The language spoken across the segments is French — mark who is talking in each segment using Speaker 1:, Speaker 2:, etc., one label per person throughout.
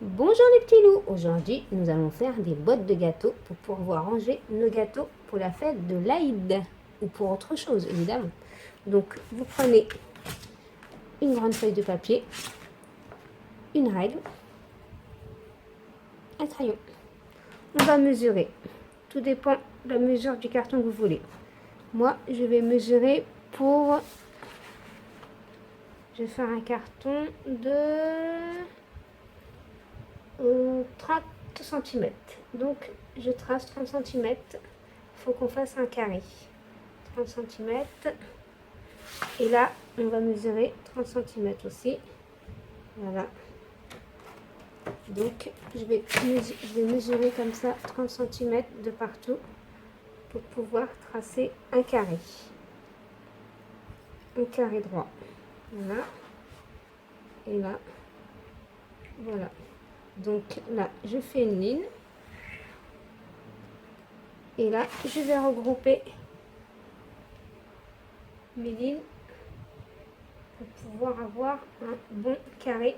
Speaker 1: Bonjour les petits loups, aujourd'hui nous allons faire des boîtes de gâteaux pour pouvoir ranger nos gâteaux pour la fête de l'Aïd ou pour autre chose évidemment. Donc vous prenez une grande feuille de papier, une règle, un crayon. On va mesurer, tout dépend de la mesure du carton que vous voulez. Moi je vais mesurer pour... Je vais faire un carton de 30 cm. Donc je trace 30 cm. Il faut qu'on fasse un carré. 30 cm. Et là, on va mesurer 30 cm aussi. Voilà. Donc je vais mesurer comme ça 30 cm de partout pour pouvoir tracer un carré. Un carré droit. Voilà. Et là, voilà. Donc là, je fais une ligne. Et là, je vais regrouper mes lignes pour pouvoir avoir un bon carré.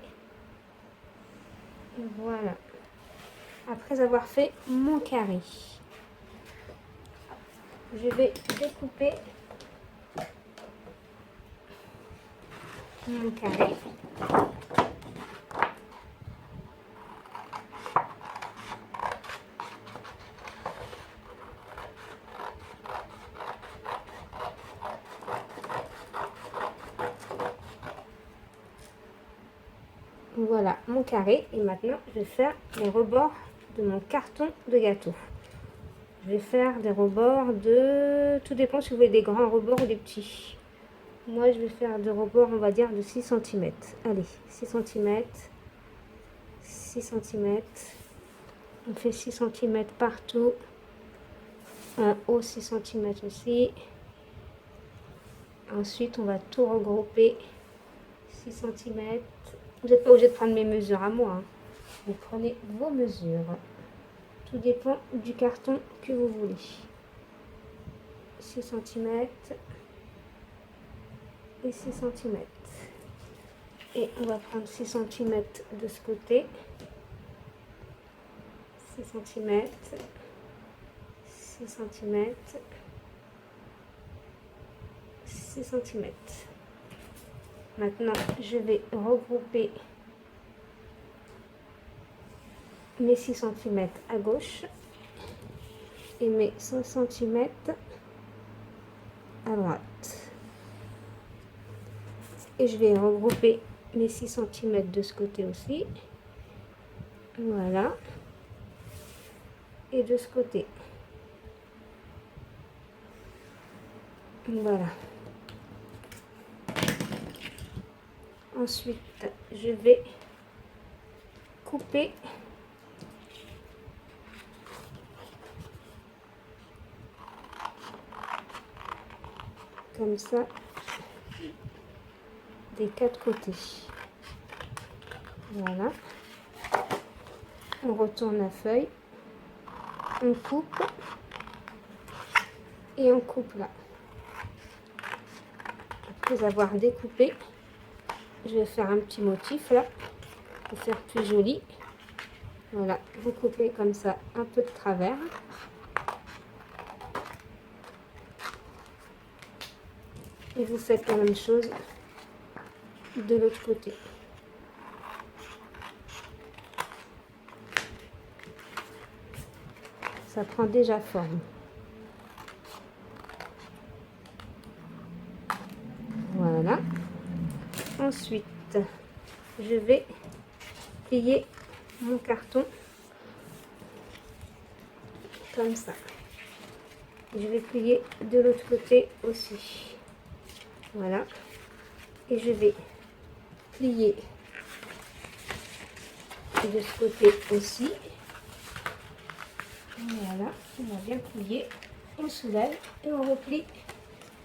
Speaker 1: Voilà. Après avoir fait mon carré, je vais découper mon carré. Voilà mon carré et maintenant je vais faire les rebords de mon carton de gâteau. Je vais faire des rebords de... Tout dépend si vous voulez des grands rebords ou des petits. Moi je vais faire des rebords on va dire de 6 cm. Allez, 6 cm. 6 cm. On fait 6 cm partout. En haut 6 cm aussi. Ensuite on va tout regrouper. 6 cm. Vous n'êtes pas obligé de prendre mes mesures à moi. Hein. Vous prenez vos mesures. Tout dépend du carton que vous voulez. 6 cm et 6 cm. Et on va prendre 6 cm de ce côté. 6 cm. 6 cm. 6 cm. Maintenant, je vais regrouper mes 6 cm à gauche et mes 5 cm à droite. Et je vais regrouper mes 6 cm de ce côté aussi. Voilà. Et de ce côté. Voilà. Ensuite, je vais couper comme ça des 4 côtés. Voilà. On retourne la feuille. On coupe. Et on coupe là. Après avoir découpé, je vais faire un petit motif là. Pour faire plus joli. Voilà. Vous coupez comme ça un peu de travers. Et vous faites la même chose de l'autre côté. Ça prend déjà forme. Voilà. Ensuite, je vais plier mon carton comme ça. Je vais plier de l'autre côté aussi. Voilà. Et je vais plier de ce côté aussi. Voilà, on a bien plié. On soulève et on replie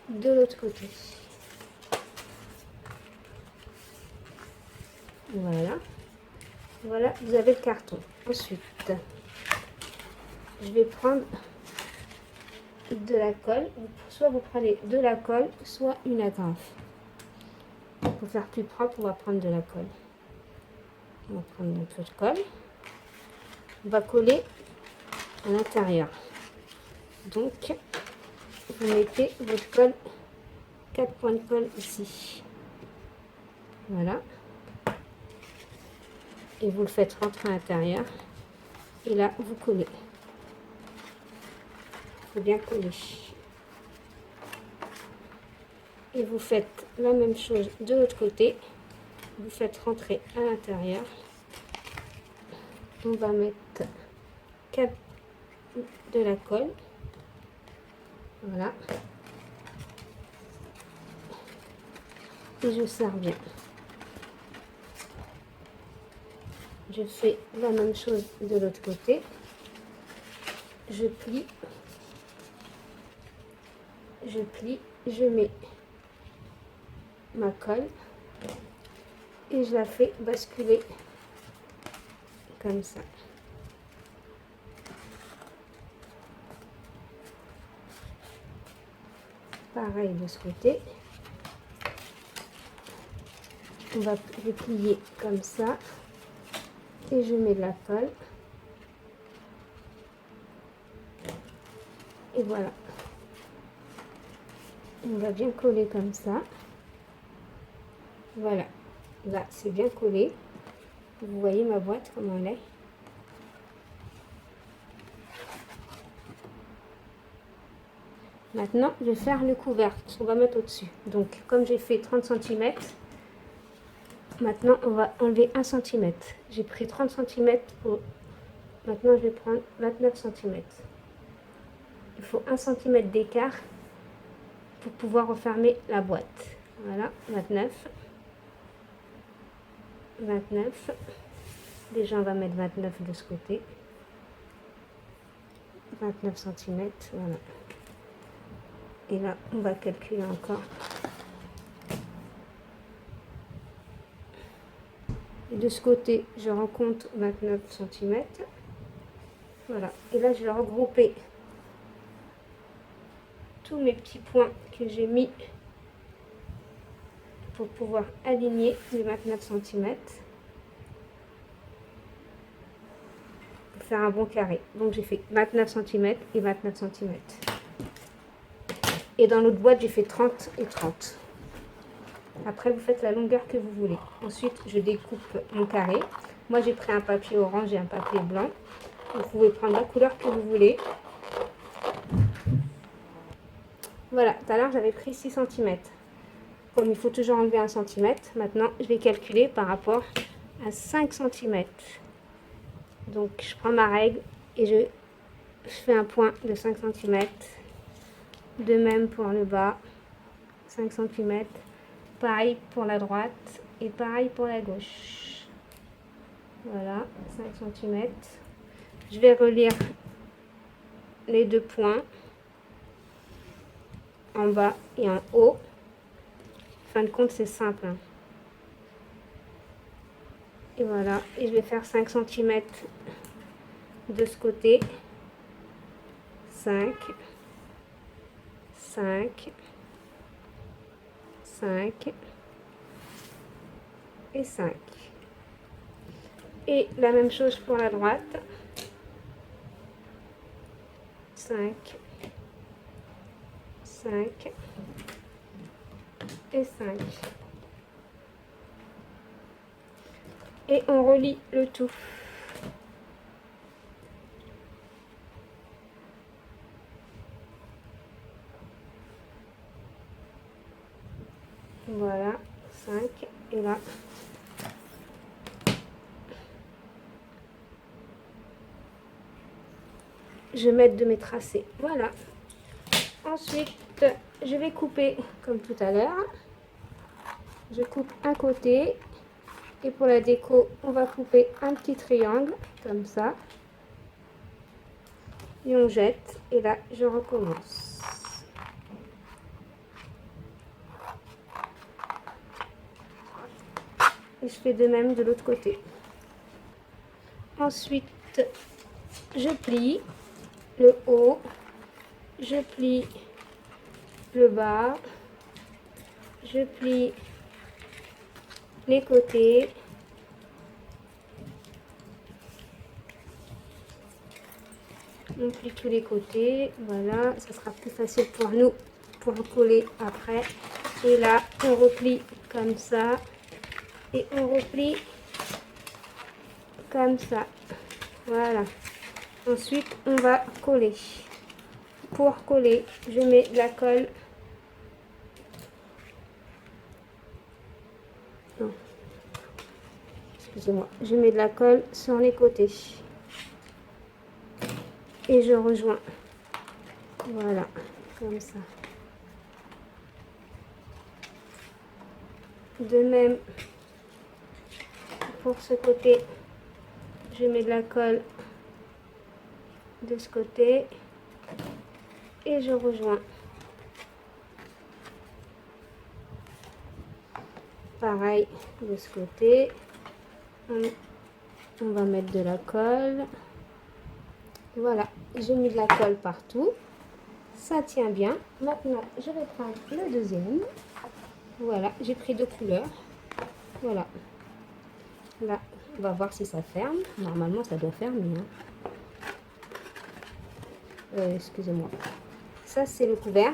Speaker 1: de l'autre côté. Voilà. Voilà, vous avez le carton. Ensuite, je vais prendre de la colle. Soit vous prenez de la colle, soit une agrafe. Pour faire plus propre, on va prendre de la colle. On va prendre notre colle. On va coller à l'intérieur. Donc, vous mettez votre colle, 4 points de colle ici. Voilà. Et vous le faites rentrer à l'intérieur. Et là, vous collez. Il faut bien coller. Et vous faites la même chose de l'autre côté. Vous faites rentrer à l'intérieur. On va mettre 4 de la colle. Voilà. Et je serre bien. Je fais la même chose de l'autre côté. Je plie, je mets ma colle et je la fais basculer comme ça. Pareil de ce côté. On va plier comme ça et je mets de la colle. Et voilà. On va bien coller comme ça. Voilà. Là, c'est bien collé. Vous voyez ma boîte, comment elle est. Maintenant, je vais faire le couvercle, ce qu'on va mettre au-dessus. Donc, comme j'ai fait 30 cm, maintenant, on va enlever 1 cm. J'ai pris 30 cm. Maintenant, je vais prendre 29 cm. Il faut 1 cm d'écart pour pouvoir refermer la boîte. Voilà, 29. 29. Déjà, on va mettre 29 de ce côté. 29 cm, voilà. Et là, on va calculer encore. Et de ce côté, je rencontre 29 cm. Voilà. Et là, je vais regrouper tous mes petits points que j'ai mis pour pouvoir aligner les 29 cm. Pour faire un bon carré. Donc, j'ai fait 29 cm et 29 cm. Et dans l'autre boîte, j'ai fait 30 et 30. Après, vous faites la longueur que vous voulez. Ensuite, je découpe mon carré. Moi, j'ai pris un papier orange et un papier blanc. Vous pouvez prendre la couleur que vous voulez. Voilà, tout à l'heure, j'avais pris 6 cm. Comme il faut toujours enlever 1 cm, maintenant, je vais calculer par rapport à 5 cm. Donc, je prends ma règle et je fais un point de 5 cm. De même pour le bas, 5 cm. Pareil pour la droite et pareil pour la gauche. Voilà, 5 cm. Je vais relire les deux points en bas et en haut. En fin de compte, c'est simple. Hein. Et voilà, et je vais faire 5 cm de ce côté. 5, 5, 5 et 5. Et la même chose pour la droite. 5, 5 et 5. Et on relie le tout. Voilà, 5 et là. Je vais mettre de mes tracés. Voilà. Ensuite, je vais couper comme tout à l'heure. Je coupe un côté. Et pour la déco, on va couper un petit triangle, comme ça. Et on jette. Et là, je recommence. Et je fais de même de l'autre côté. Ensuite, je plie le haut. Je plie le bas. Je plie les côtés. On plie tous les côtés. Voilà, ça sera plus facile pour nous pour coller après. Et là, on replie comme ça. Et on replie comme ça. Voilà. Ensuite, on va coller. Pour coller, je mets de la colle. Non. Excusez-moi. Je mets de la colle sur les côtés. Et je rejoins. Voilà. Comme ça. De même, pour ce côté, je mets de la colle de ce côté et je rejoins. Pareil de ce côté, on va mettre de la colle. Voilà, j'ai mis de la colle partout. Ça tient bien. Maintenant, je vais prendre le deuxième. Voilà, j'ai pris deux couleurs. Voilà. Là, on va voir si ça ferme. Normalement, ça doit fermer. Excusez-moi. Ça, c'est le couvert.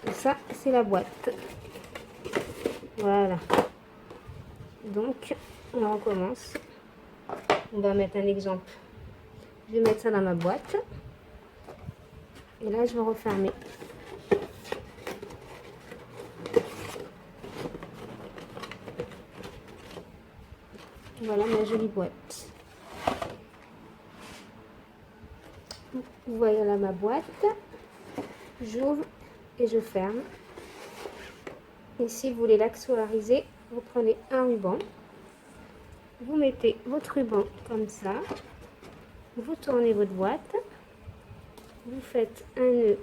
Speaker 1: Et ça, c'est la boîte. Voilà. Donc, on recommence. On va mettre un exemple. Je vais mettre ça dans ma boîte. Et là, je vais refermer. Voilà ma jolie boîte. Vous voyez là ma boîte. J'ouvre et je ferme. Et si vous voulez l'accessoiriser, vous prenez un ruban. Vous mettez votre ruban comme ça. Vous tournez votre boîte. Vous faites un nœud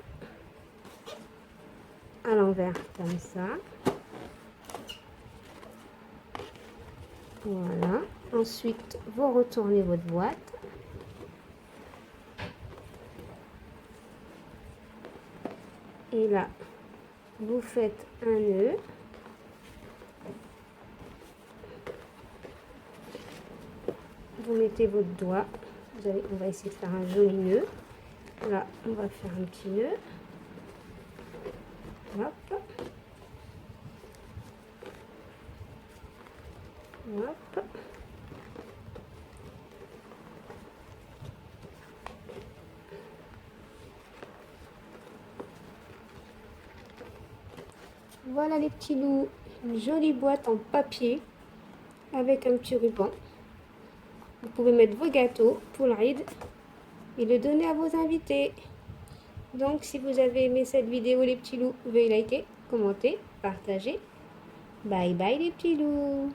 Speaker 1: à l'envers comme ça. Voilà. Ensuite, vous retournez votre boîte. Et là, vous faites un nœud. Vous mettez votre doigt. On va essayer de faire un joli nœud. Là, on va faire un petit nœud. Hop. Hop. Voilà les petits loups, une jolie boîte en papier avec un petit ruban. Vous pouvez mettre vos gâteaux pour l'Aïd et le donner à vos invités. Donc si vous avez aimé cette vidéo les petits loups, veuillez liker, commenter, partager. Bye bye les petits loups.